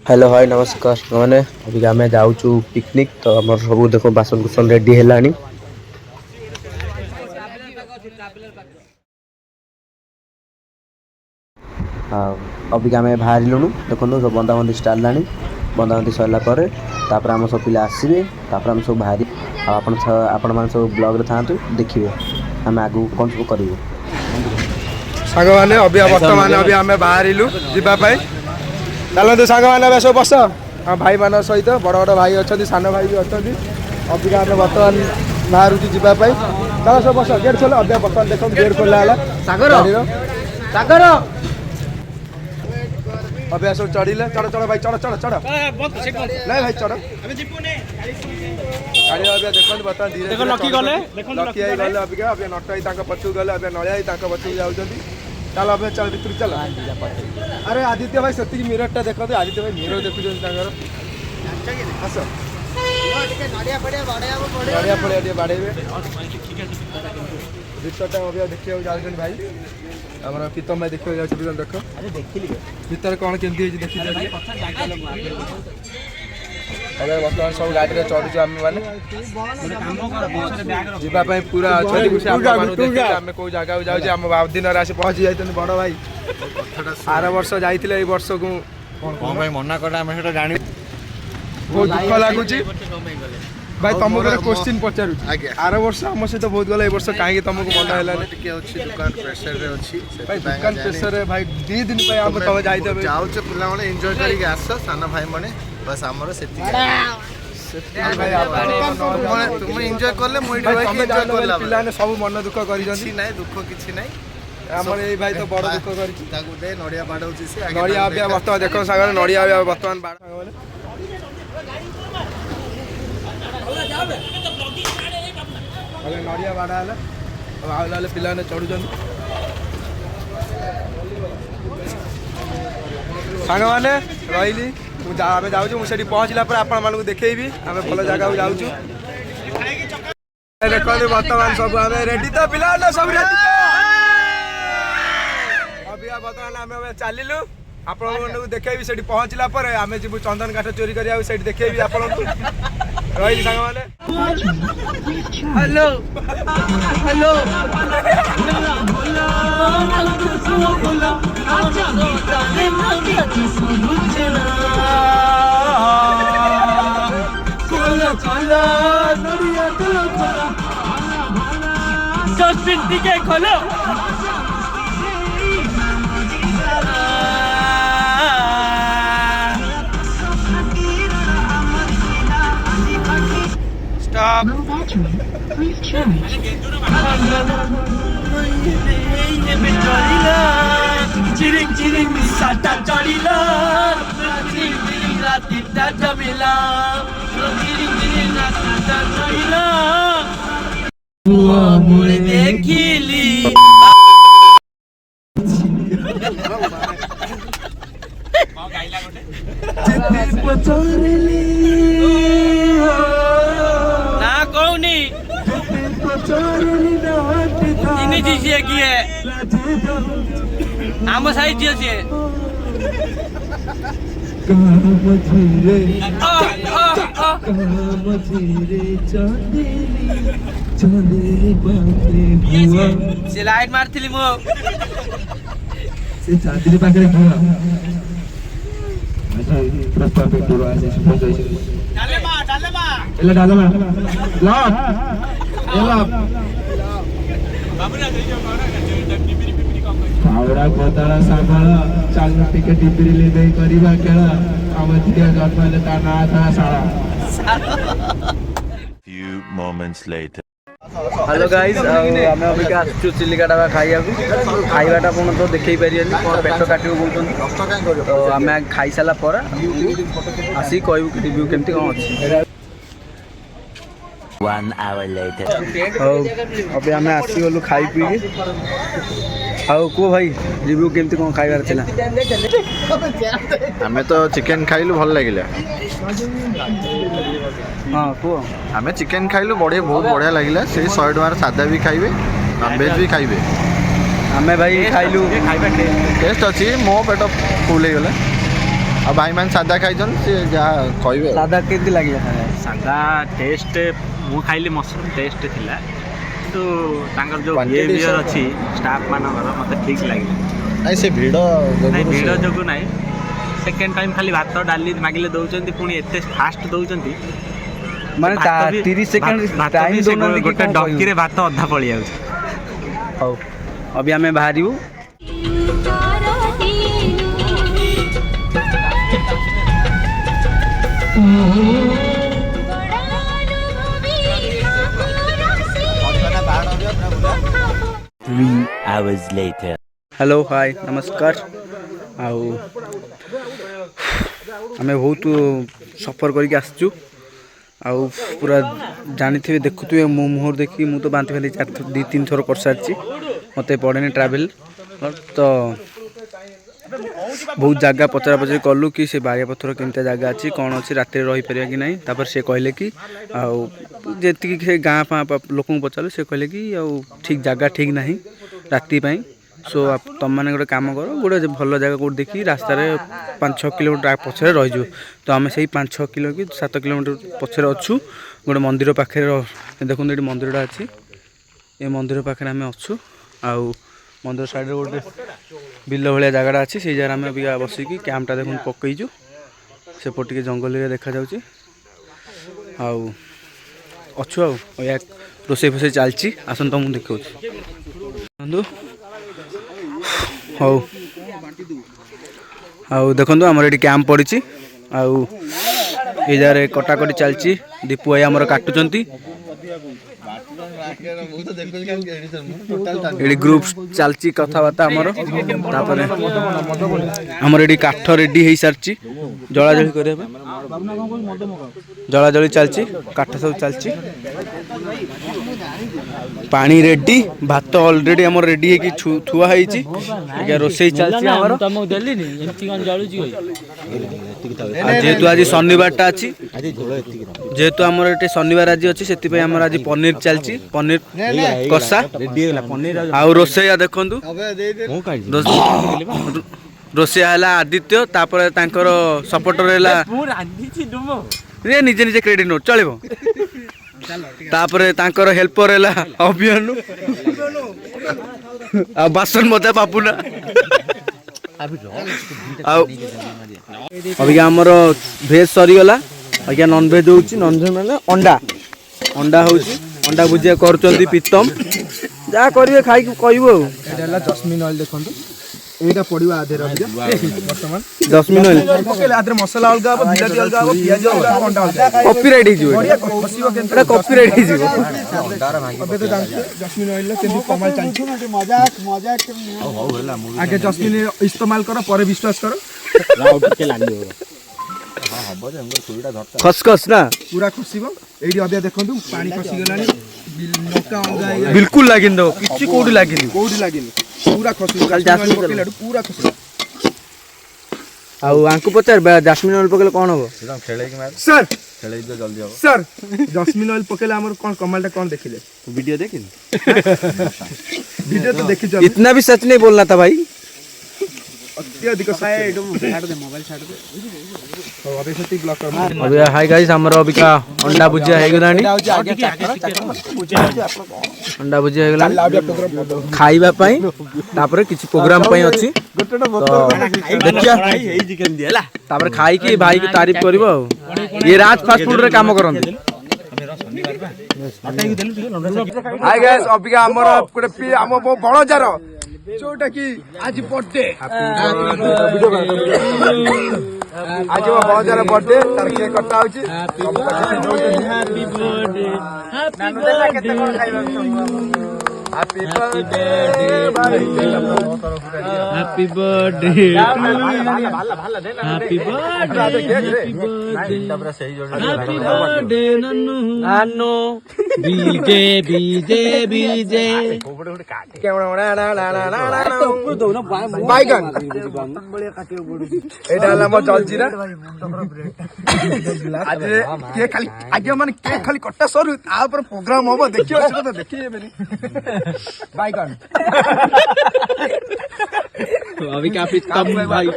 Hello hi नमस्कार मैंने अभी आम जाऊँ पिकनिक तो आम सब देख बासन कुसन रेडी है। अभी आम बाहर देखो सब बंदाबंदी स्टार्ट ला बंदाबंदी सरला आम सब पिला आसवे आम सब बाहरी आपण मैंने सब ब्लॉग रे था देखिए आम आगू कौन सब करूँ सांग मैंने अभी बर्तमान अभी आम बाहर जावाई चलते सांग मैंने सब बस हाँ भाई मान सहित बड़ बड़ भाई अच्छा सान भाई भी अच्छा अबिका आम बर्तमान बाहर जावाई चलो सब बस गेट खोल अभी बर्तमान देख गेट खोला अभी सब चढ़िले चढ़ चढ़ भाई चढ़ चढ़ चढ़ नहीं भाई चढ़ गाड़ी अभी देखो बर्तमान धीरे लकी गले अबिका अभी नट भाई पछू गले अभी नलिया भाई पछू जाऊँ चल अभी चल भितर चल अरे आदित्य भाई से मिरर टा देखते आदित्य भाई मिरर देखुं आस नड़िया पड़िया बाड़े भितरटा अभी देखा जाऊँ भाई आम प्रीतम भाई देखा जाऊँ देख भितर कौन केमती देखी अगर बर्तमान सब गाड़ी में चढ़ुଛୁ आम मैंने जावाई पूरा आम कौ जगह जाऊँ आम दिन आसी पहुँची जाते बड़ भाई आर वर्ष जाइए वर्ष को मना कर जानी बहुत दुख लगुच भाई तुमको गोटे क्वेश्चन पचारू आर वर्ष आम सहित बहुत गला वर्ष कहीं तुमको मन है दुकान प्रेसर रे अच्छी भाई दुकान प्रेसर भाई 2 दिन तुम जाइए जाऊँ पे एंजॉय करके आस सान भाई मैंने बस आमर से तुम एंजॉय कले पिलाने सब मन दुख कर दुख किसी ना आमर ये भाई तो बड़ दुख कर नड़िया बाड़ौची से नड़िया बर्तमान देख सागर नड़िया बर्तमान बाड़ नड़िया बाड़ा है पिलाने चढ़ुं सांग मैंने रही आम जाऊँ मुझे पहुँचला आपण मानक देखेबी आम भल जगह जाऊँ देखते बर्तमान सब आम रेडी तो पिला सब रेडी अभी बर्तमान आम चलू आपण देखेबी से पहुँचला आम जी चंदन काठ चोरी कर देखेबी आपण रही सांग मैंने हेलो हेलो खोलो Stop. Low battery. Please charge. Chiring chiring misata chorila, chiring chiring ratita jamila, chiring chiring ratita chorila. Mure dekhili. ना कौनी इन्हीं चीज़ें की है आम साइज जी से लाइट मारथिली मो से चांदी पाखे प्रस्ताव पे दूर आसे डाले बा एला डालो मा लॉक एला बाबूरा देजो डिबिरी कम कर पावड़ा कोताला सामाल चाल टिके डिबिरी ले दे करिबा केला हम दिया जन्मले ता ना था सारा few moments later hello guys आम अभी आसु चिलिका ढाबा खाइबा खाइबाटा आपन तो देखई पारियनी कौन पेट काटियो बोलछन तो आम खाई सारा पर आसी कहबू कि रिव्यू केमती कौन अच्छी 1 hour later अभी आम आसी गलु खाई पी आओ को भाई रिव्यू केमती कौन खाइबार थिला आमे तो चिकन खाइलु भल लागिला हां को आमे चिकन खाइलु बहुत बढ़िया लागिला से 100 टका सादा भी खाइबे नॉन वेज भी खाइबे आमे भाई खाइलु टेस्ट अच्छी मो पेट फुल हो गला ଆଉ ଭାଇମାନେ ସାଧା ଖାଇଛନ୍ତି ସେ ଯାହା କହିବେ ଆଉ। ସାଧା କେମିତି ଲାଗିଲା? ସାଧା ଟେଷ୍ଟ ମୁଁ ଖାଇଲି ମସରୁମ୍ ଟେଷ୍ଟ ଥିଲା କିନ୍ତୁ ତାଙ୍କର ଯେଉଁ Quantity ବିହେଭିଅର ସବୁ- ଅଛି ଷ୍ଟାଫ୍ ମାନଙ୍କର ମୋତେ ଠିକ୍ ଲାଗିଲା। ନାଇଁ ସେ ଭିଡ଼ ନାଇଁ ଭିଡ଼ ଯୋଗୁଁ ଯୋଗୁଁ ନାହିଁ, ସେକେଣ୍ଡ ଟାଇମ୍ ଖାଲି ଭାତ ଡାଲି ମାଗିଲେ ଦେଉଛନ୍ତି, ପୁଣି ଏତେ ଫାଷ୍ଟ ଦେଉଛନ୍ତି ମାନେ ଭାତ ବି- 30 ସେକେଣ୍ଡ ଭାତ ଟାଇମ୍ ବି ସେ ଦଉନାହାନ୍ତି କି ଗୋଟେ କଣ କହିବୁ? ଡଙ୍କିରେ ଭାତ ଅଧା ପଳେଇ ଯାଉଛି। ହଉ ଅବି ଆମେ ବାହାରିବୁ। Hours later. ହ୍ୟାଲୋ ହାଏ ନମସ୍କାର। ଆଉ ଆମେ ବହୁତ ସଫର କରିକି ଆସିଛୁ। ଆଉ ପୁରା ଜାଣିଥିବେ ଦେଖୁଥିବେ ମୋ ମୁହଁରେ ଦେଖିକି ମୁଁ ତ ବାନ୍ତି ଫାନ୍ତି 2-3 ଥର କରିସାରିଛି। ମୋତେ ପଡ଼େନି ଟ୍ରାଭେଲ୍ ତ ବହୁତ ଜାଗା ପଚରା ପଚରି କଲୁ କି ସେ ବାରିଆପଥର କେମିତିଆ ଜାଗା ଅଛି କ'ଣ ଅଛି ରାତିରେ ରହିପାରିବା କି ନାହିଁ। ତାପରେ ସେ କହିଲେ କି ଆଉ ଯେତିକି ସେ ଗାଁ ଫାଁ ଲୋକଙ୍କୁ ପଚାରିଲୁ ସେ କହିଲେ କି ଆଉ ଠିକ୍ ଜାଗା ଠିକ୍ ନାହିଁ ରାତି ପାଇଁ। ସୋ ତମମାନେ ଗୋଟେ କାମ କର ଗୋଟେ ଭଲ ଜାଗା କେଉଁଠି ଦେଖିକି ରାସ୍ତାରେ 5-6 କିଲୋମିଟର ପଛରେ ରହିଯିବ। ତ ଆମେ ସେଇ 5-6 କିଲୋ କି 7 କିଲୋମିଟର ପଛରେ ଅଛୁ ଗୋଟେ ମନ୍ଦିର ପାଖରେ। ଦେଖନ୍ତୁ ଏଠି ମନ୍ଦିରଟା ଅଛି, ଏ ମନ୍ଦିର ପାଖରେ ଆମେ ଅଛୁ। ଆଉ ମନ୍ଦିର ସାଇଡ଼ରେ ଗୋଟେ ବିଲ ଭଳିଆ ଜାଗାଟା ଅଛି, ସେଇ ଜାଗାରେ ଆମେ ଅବିକା ବସିକି କ୍ୟାମ୍ପଟା ଦେଖନ୍ତୁ ପକେଇଛୁ। ସେପଟେ ଟିକେ ଜଙ୍ଗଲ ଏରିଆ ଦେଖାଯାଉଛି। ଆଉ ଅଛୁ ଆଉ ଏହା ରୋଷେଇ ଫୋଷେଇ ଚାଲିଛି, ଆସନ୍ତୁ ମୁଁ ଦେଖାଉଛି। ଦେଖନ୍ତୁ ହଉ ଆଉ ଦେଖନ୍ତୁ ଆମର ଏଠି କ୍ୟାମ୍ପ ପଡ଼ିଛି। ଆଉ ଏଇ ଜାଗାରେ କଟାକଟି ଚାଲିଛି, ଦୀପୁ ଭାଇ ଆମର କାଟୁଛନ୍ତି। ଏଠି ଗ୍ରୁପ ଚାଲିଛି କଥାବାର୍ତ୍ତା ଆମର। ତାପରେ ଆମର ଏଠି କାଠ ରେଡି ହେଇସାରିଛି ଜଳାଜଳି କରିବା ପାଇଁ, ଜଳାଜଳି ଚାଲିଛି, କାଠ ସବୁ ଚାଲିଛି। ପାଣି ରେଡି, ଭାତ ଅଲରେଡି ଆମର ରେଡି ହେଇକି ଥୁଆ ହେଇଛି। ଆଜ୍ଞା ରୋଷେଇ ଚାଲିଛି ଆମର। ତମକୁ ଦେଲିନି ଏମିତି କଣ ଜଳୁଛି ଆଉ ଯେହେତୁ ଆଜି ଶନିବାରଟା ଅଛି, ଯେହେତୁ ଆମର ଏଠି ଶନିବାର ଆଜି ଅଛି, ସେଥିପାଇଁ ଆମର ଆଜି ପନିର ଚାଲିଛି, ପନିର କଷା। ଆଉ ରୋଷେଇଆ ଦେଖନ୍ତୁ ରୋଷେଇଆ ହେଲା ଆଦିତ୍ୟ, ତାପରେ ତାଙ୍କର ସପୋର୍ଟର ହେଲା ନିଜେ ନିଜେ କ୍ରେଡିଟ୍ ନୋଟ୍ ଚଳିବ। ତାପରେ ତାଙ୍କର ହେଲ୍ପର ହେଲା ଅଭିମାନୁ, ଆଉ ବାସନ ମଜା ପାପୁନା। ଆଉ ଅବିକା ଆମର ଭେଜ୍ ସରିଗଲା, ଆଜ୍ଞା ନନଭେଜ୍ ହେଉଛି। ନନଭେଜ୍ ମାନେ ଅଣ୍ଡା ହେଉଛି, ଅଣ୍ଡା ଭୁଜିଆ କରୁଛନ୍ତି ପ୍ରୀତମ। ଯାହା କରିବେ ଖାଇକି କହିବୁ ଆଉ। ଏଇଟା ହେଲା ଜସ୍ମିନ୍ ଅଏଲ୍ ଦେଖନ୍ତୁ, ଏଇଟା ପଡ଼ିବ ଆଧେରେ ଅବିକା ବର୍ତ୍ତମାନ। ଜସ୍ମିନ୍ ଅଏଲ୍ ପକେଇଲେ ଆଧେରେ ମସଲା ଅଲଗା ହବ, ବିଲାତି ଅଲଗା ହବ, ପିଆଜ ଅଲଗା ହବ, ଅଣ୍ଡା ଅଲଗା ହବ। କପିରାଇଟ୍ ହେଇଯିବ, ବଢ଼ିଆ ଖସିବ କେମିତି ଏଇଟା କପିରାଇଟ୍ ହେଇଯିବ। ଏବେ ତ ଜାଣିଥିବେ ଜସ୍ମିନ୍ ଅଏଲ୍ର କେମିତି କମାଲ ଚାଲିଛି। ଆଗେ ଜସ୍ମିନ୍ ଇସ୍ତେମାଲ କର, ପରେ ବିଶ୍ୱାସ କର। ଖସଖସ ନା ପୁରା ଖସିବ। ଏଇଠି ଅବିକା ଦେଖନ୍ତୁ ପାଣି ଖସିଗଲାଣି, ଲଙ୍କା ଅଲଗା ହେଇଗଲାଣି। ବିଲକୁଲ ଲାଗିନି ତ, କିଛି କୋଉଠି ଲାଗିନି। କୋଉଠି ଲାଗିନି, ପୁରା ଖସିବ। ଖାଲି ଜାସ୍ମିନ୍ ଅଏଲ୍ ଜାସ୍ମିନ୍ ପକେଇଲାଠୁ ପୁରା ଖସିବ। ଆଉ ଆଙ୍କୁ ପଚାର ଜାସ୍ମିନ୍ ଅଏଲ୍ ପକେଇଲେ କ'ଣ ହବ? ସାର୍ ଜଲ୍ଦି ହବ। ସାର୍ ଜସ୍ମିନ୍ ଅଏଲ୍ ପକେଇଲେ ଆମର କ'ଣ କମାଲଟା କ'ଣ ଦେଖିଲେ? वीडियो देखिन ଭିଡ଼ିଓ ତ ଦେଖିଛ। इतना भी सच नहीं बोलना था भाई। ଅତ୍ୟଧିକ अभी हाय गाइस हमर अबिका अंडा भुजिया हे गलानी, अंडा भुजिया हे गलानी खाइबा पई। तापर किछि प्रोग्राम पई अछि, देखिया तापर खाई की भाई की तारीफ करबो। ये राज फास्ट फूड रे काम करंती। हाय गाइस अबिका हमर गोटे हम बड़जार जोटा कि आज बर्थडे, आज मो बड़जार बर्थडे, तार केक कटा होची। Happy birthday, happy birthday, happy birthday भाई, happy birthday, happy birthday Nannu Nannu बीजे बीजे बीजे बैगन। एटा हला मो जलजीरा। आज केक खाली आगे माने केक खाली कट्टा सरू, ता ऊपर प्रोग्राम होबो, देखियो से तो देखिए बेनी। बाइकन अभी क्या प्रीतम भाई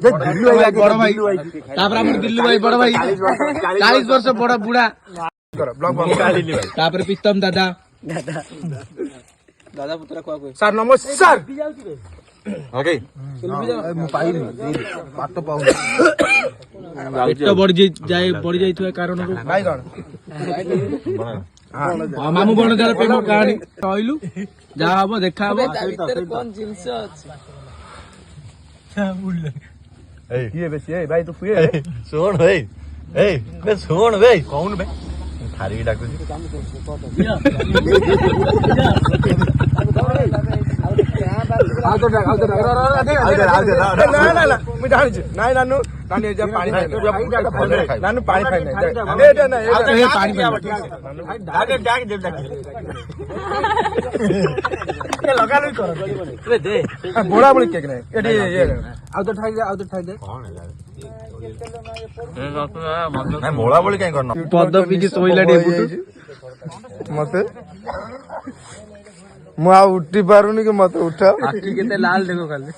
दिल्लू भाई बड़ भाई तापर हमर दिल्लू भाई बड़ भाई 40 वर्ष बड़ बुढ़ा ब्लॉग तापर प्रीतम दादा सर नमस्कार ओके पेट बढ़ जाइथवा कारण बाइकन मामू बड़ जार प्रेम कहानी कहलु जा हबो देखा हबो ये बेसी ए भाई तू फुए ଶୁଣ ଭାଇ ଏଇ ବେ ଶୁଣ ଭାଇ କହୁନ ବେ ଥାରିକି ଡାକୁଛି ମୁଁ ଜାଣିଛି ନାଇଁ ନାନୁ ନାନୁ ଏ ପାଣି ନାନୁ ପାଣି ଖାଇ ବୋଳା ବୋଳି କେକ୍ ନାହିଁ ଏଠି ଆଉ ତ ଠାଇ ଦେ ବୋଳା ବୋଳି କାଇଁ କରନ ପଦ ପିକି ଶୋଇଲା ଡେବୁଟୁ ମତେ ମୁଁ ଆଉ ଉଠି ପାରୁନି କି ମତେ ଉଠାଅ ଆଖି କେତେ ଲାଲ ଦେଖ ଖାଲି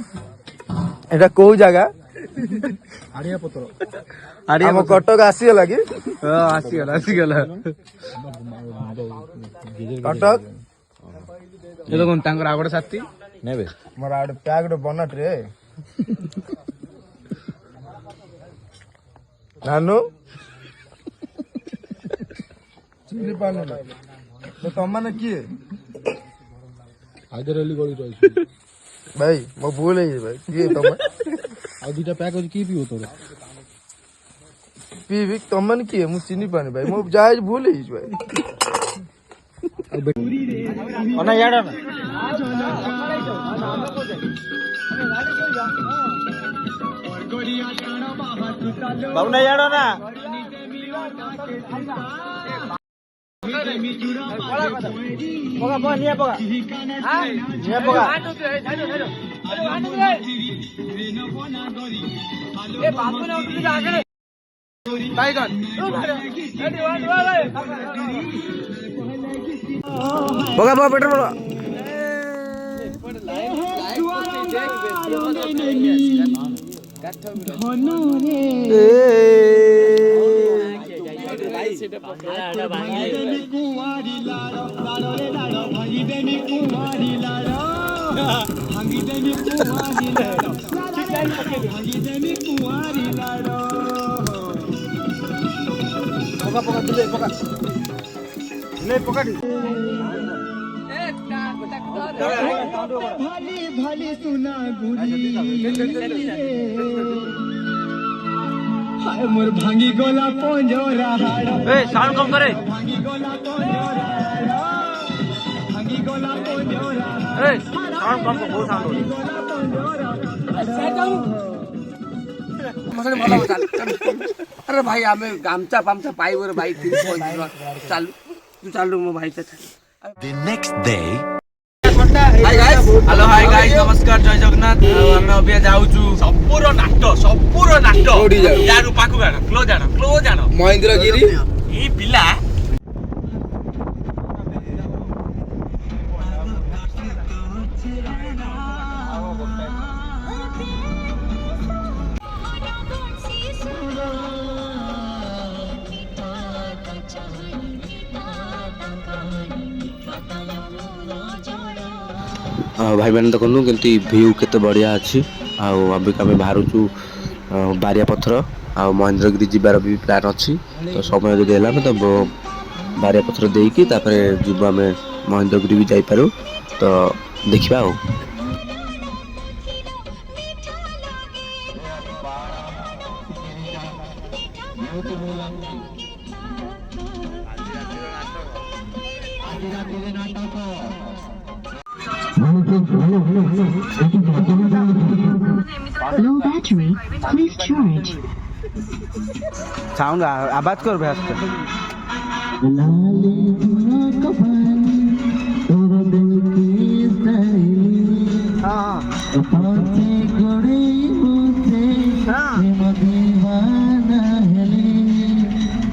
ଏଟା କୋଉ ଜାଗା ଆଡିଆ ଆମ କଟକ ଆସିଗଲା କି ଆସିଗଲା କଟକ ଏ ଦେଖୁନ ତାଙ୍କର ଆଉ ଗୋଟେ ସାଥୀ ନେବେ ମୋର ଆଉ ଗୋଟେ ପ୍ୟାକ୍ ଗୋଟେ ବନାଟ୍ରେ ନାନୁ ଚିହ୍ନି ପାରୁନି ତମମାନେ କିଏ ଭାଇ ମୋ ଭୁଲ ହେଇଯାଇଛି ଭାଇ କିଏ ତମେ ଆଉ ଦିଟା ପ୍ୟାକ୍ ଅଛି କି ପିଇବ ତୋର ପିଇବି ତମମାନେ କିଏ ମୁଁ ଚିହ୍ନି ପାରୁନି ଭାଇ ମୋ ଯାହା ହେଇଛି ଭୁଲ ହେଇଯାଇଛି ଭାଇ ଅନା ଇଆଡ ନା ବାବୁ ନା ଇଆଡ ନା ପକା ପକା ପେଟ୍ରୋଲ मोर भांगी गोला पंजोरा साउंड कम करे भांगी गोला पंजोरा साउंड कम बहुत साउंड अरे भाई आमे गामचा पामचा पाई वर भाई चालू तू चालू मो भाई The next day. Hi guys hello hi guys नमस्कार जय जगन्नाथ आमे अबिया जाउछु ସବୁର ନାଟ ୟାର ପାଖକୁ ଆଣ କ୍ଲୋଜ ଆଣ ମହେନ୍ଦ୍ରଗିରି ଏଇ ପିଲା भाई मैंने देखो केमती भ्यू केते बढ़िया अच्छी आम बाहरुचु बारिया पथर आ महेंद्रगिरी जीवार भी प्लान अच्छी तो समय जब है तो बारिया पथर देकी जीव आम महेंद्रगिरी भी जापारू तो देखा आ Low battery, please charge. Sound आवाज कर भैया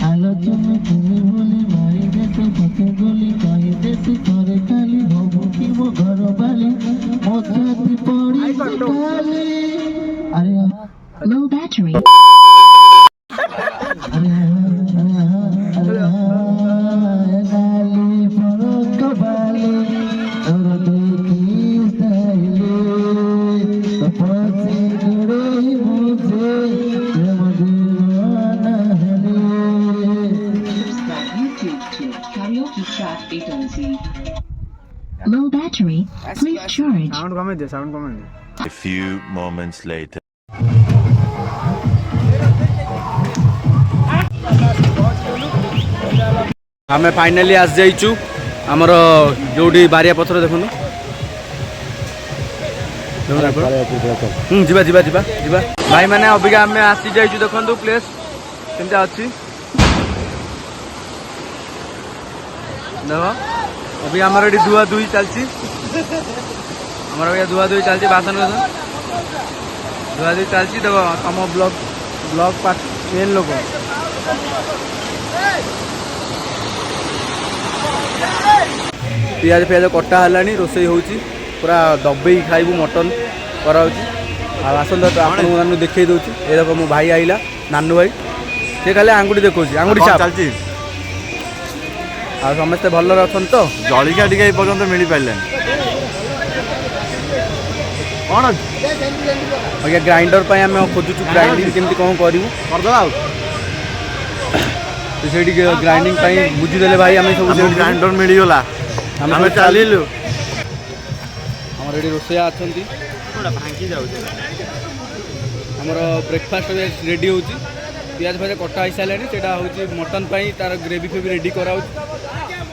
आलोचना battery, please charge. साउंड कमे दे साउंड कमे दे A few moments later. आम फाइनाली आस जाइचु आमर जोड़ी बारिया पथर देखुन जीवा जीवा जीवा जीवा भाई मैंने अबिका आम आसी जाइचु देखु प्लेस केमती अच्छी देख अभी आमर ये धुआ धुई चलती आमर अभी धुआ धुई चलती बासन धुआ धुई चलती देख तुम ब्लॉग ब्लॉग मेन लोक पियाज फियाज कटा है रोसई हो पूरा दबे खाइबू मटन कराऊँ आसंता तो आपको देखे दूसरी ये देख मो भाई आइला नानू भाई सी खाली आंगुठी देखा आंगुठी चलती आ समस्ते भल अच्छा तो जलिका टी पर्यटन मिल पारे कौन अगर ग्राइंडर पर आम खोजुचु ग्राइंडिंग केमती कौन करूँ से ग्राइंडिंग बुझीदे भाई आम सब ग्राइंडर मिलगला आम चलू आमर ये रोसैया अच्छा भांगी जाऊँ आमर ब्रेकफास्ट रेडी हो पियाज फाज कटा हो सारे से मटन तार ग्रेवी फेवी रेडी कराऊँ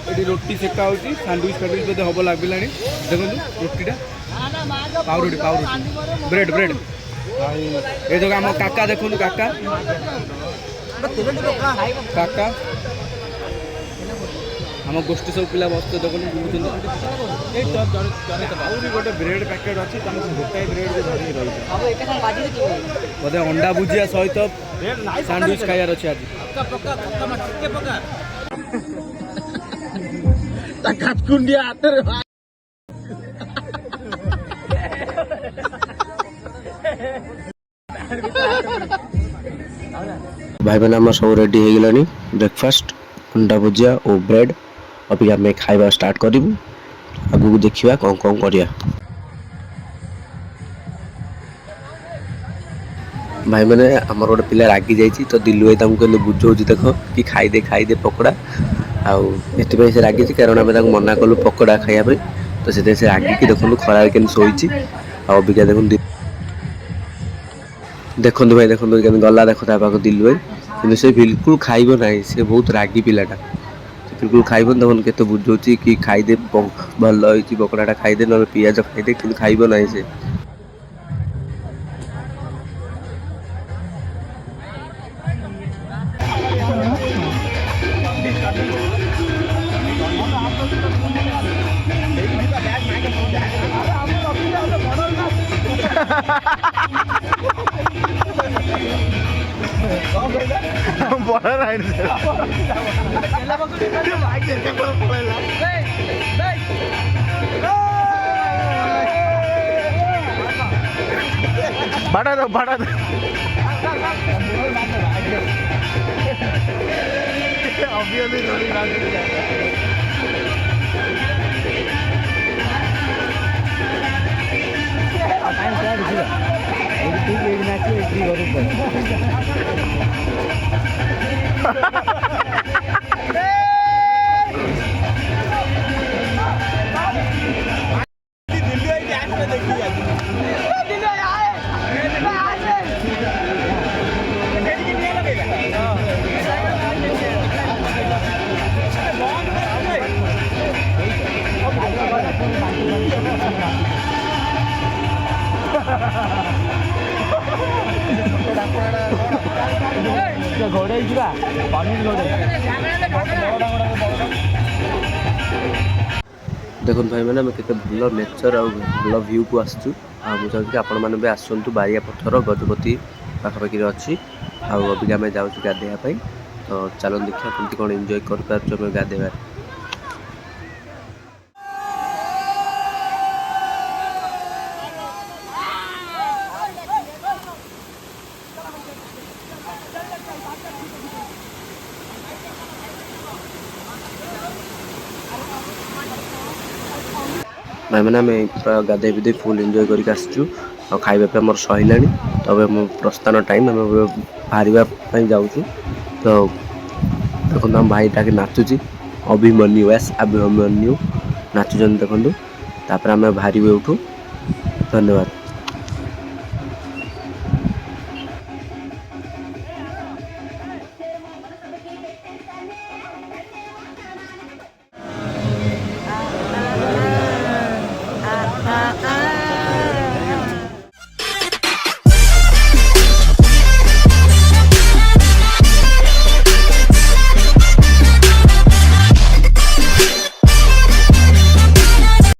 ये रोटी सेका हो सैंडविच फैंडविच बोधे हम लगे देखो रोटीटा पाउरुटी पाउरुटी ब्रेड ब्रेड ये जो आम काका देखो काका काका आम गोष्ठी सब पिला बस देखो गोटे ब्रेड पैकेट अच्छी गोटाए ब्रेड बोधे अंडा भुजिया सहित सैंडविच खाइबार अच्छे आज भाई मैंने आम सब रेडी हो गलानी ब्रेकफास्ट अंडा भुजिया और ब्रेड अभी आम खाइबा स्टार्ट करूँ आगू देखा कौन कौन करिया भाई मैंने आमर गोटे पिला रागी जाइए तो दिल्लू भाई कहते बुझाऊँ देख कि खाईदे पकोड़ा आउ से रागी कारण आम मना कलु पकोड़ा खाइबा तो से रागिकी देखो खरार के शोची अबिका देखो भाई देखो गला देख पाक दिल्लू भाई कि से बिल्कुल खाइब ना से बहुत रागी पिलाटा बिल्कुल खाइब देखो के बुझाऊँ कि खाईदे भल पकोड़ा खाईदे ना पियाज खाईदे कि खाइब ना से बाड़ा दो देखो भाई मैंने केते भल नेचर और भल व्यू को आसचु मुझे चाहूँ कि आपण मैंने भी आसतु बारिया पत्थर गजपति पाखापाखि अच्छी अभी आम जाऊँ गाधेवाई तो चलो देखा कमी कौन एंजॉय कर गाधेबार भाई मैंने आम पूरा गाधे बिधे फुल एंजॉय करके आसचु और खाइबा पे आम सहला तो अब प्रस्थान टाइम आम बाहर जाऊँ तो देखो आम भाईटा के नाचुची अभिमन्यु एस अभिमन्यु नाचुन देखो तापर आम बाहर एठू। धन्यवाद।